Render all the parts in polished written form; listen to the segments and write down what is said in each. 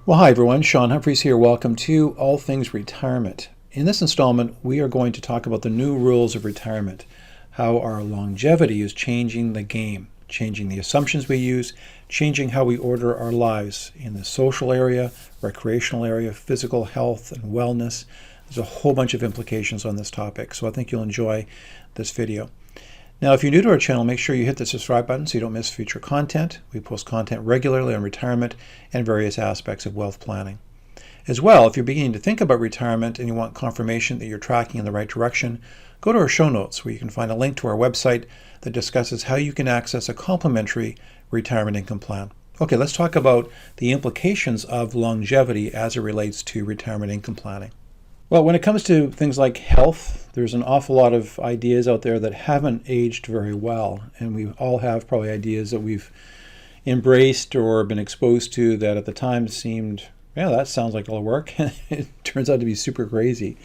Well, hi everyone, Sean Humphreys here. Welcome to All Things Retirement. In this installment, we are going to talk about the new rules of retirement, how our longevity is changing the game, changing the assumptions we use, changing how we order our lives in the social area, recreational area, physical health and wellness. There's a whole bunch of implications on this topic, so I think you'll enjoy this video. Now, if you're new to our channel, make sure you hit the subscribe button so you don't miss future content. We post content regularly on retirement and various aspects of wealth planning. As well, if you're beginning to think about retirement and you want confirmation that you're tracking in the right direction, go to our show notes where you can find a link to our website that discusses how you can access a complimentary retirement income plan. Okay, let's talk about the implications of longevity as it relates to retirement income planning. Well, when it comes to things like health, there's an awful lot of ideas out there that haven't aged very well. And we all have probably ideas that we've embraced or been exposed to that at the time seemed, yeah, that sounds like it'll work. It turns out to be super crazy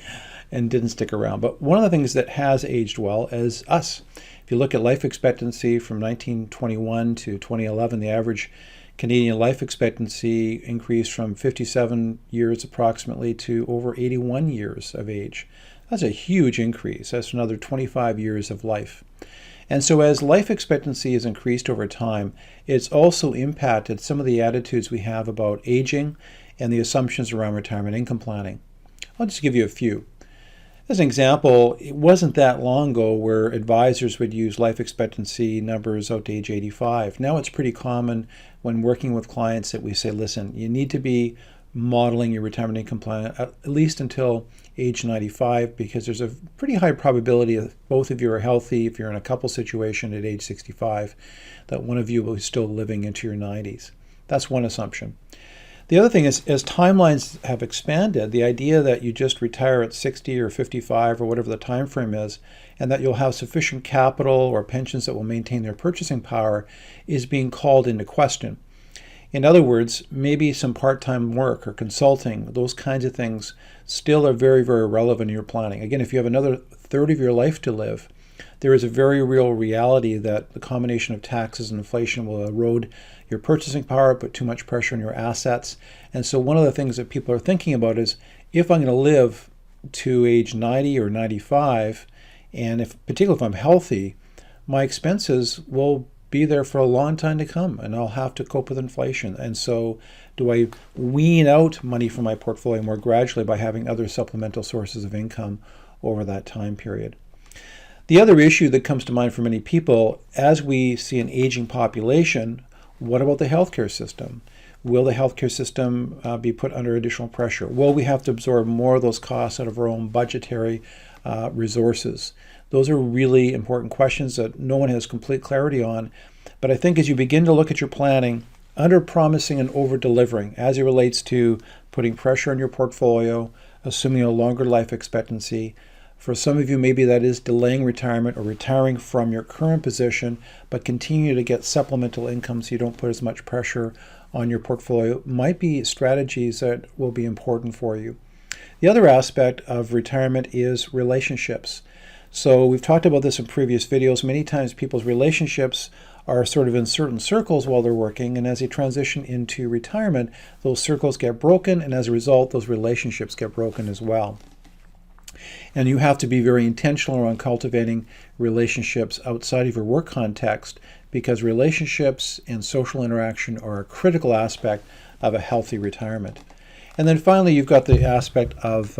and didn't stick around. But one of the things that has aged well is us. If you look at life expectancy from 1921 to 2011, the average Canadian life expectancy increased from 57 years approximately to over 81 years of age. That's a huge increase. That's another 25 years of life. And so as life expectancy has increased over time, it's also impacted some of the attitudes we have about aging and the assumptions around retirement income planning. I'll just give you a few. As an example, it wasn't that long ago where advisors would use life expectancy numbers out to age 85. Now it's pretty common when working with clients that we say, listen, you need to be modeling your retirement income plan at least until age 95 because there's a pretty high probability that both of you are healthy if you're in a couple situation at age 65, that one of you will be still living into your 90s. That's one assumption. The other thing is, as timelines have expanded, the idea that you just retire at 60 or 55 or whatever the time frame is, and that you'll have sufficient capital or pensions that will maintain their purchasing power is being called into question. In other words, maybe some part-time work or consulting, those kinds of things still are very, very relevant in your planning. Again, if you have another third of your life to live, there is a very real reality that the combination of taxes and inflation will erode your purchasing power, put too much pressure on your assets. And so one of the things that people are thinking about is, if I'm going to live to age 90 or 95, and particularly if I'm healthy, my expenses will be there for a long time to come, and I'll have to cope with inflation. And so do I wean out money from my portfolio more gradually by having other supplemental sources of income over that time period? The other issue that comes to mind for many people, as we see an aging population, what about the healthcare system? Will the healthcare system be put under additional pressure? Will we have to absorb more of those costs out of our own budgetary resources? Those are really important questions that no one has complete clarity on. But I think as you begin to look at your planning, under-promising and over-delivering as it relates to putting pressure on your portfolio, assuming a longer life expectancy. For some of you, maybe that is delaying retirement or retiring from your current position, but continue to get supplemental income so you don't put as much pressure on your portfolio, might be strategies that will be important for you. The other aspect of retirement is relationships. So we've talked about this in previous videos. Many times people's relationships are sort of in certain circles while they're working, and as they transition into retirement, those circles get broken, and as a result, those relationships get broken as well. And you have to be very intentional around cultivating relationships outside of your work context, because relationships and social interaction are a critical aspect of a healthy retirement. And then finally, you've got the aspect of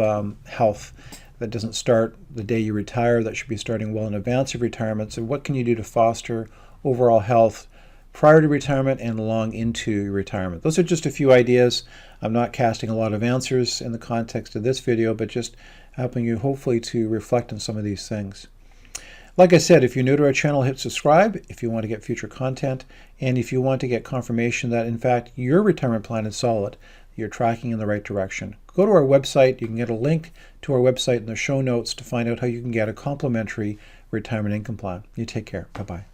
health that doesn't start the day you retire. That should be starting well in advance of retirement. So what can you do to foster overall health prior to retirement and long into retirement? Those are just a few ideas. I'm not casting a lot of answers in the context of this video, but just helping you hopefully to reflect on some of these things. Like I said, if you're new to our channel, hit subscribe if you want to get future content, and if you want to get confirmation that in fact your retirement plan is solid, you're tracking in the right direction. Go to our website. You can get a link to our website in the show notes to find out how you can get a complimentary retirement income plan. You take care. Bye-bye.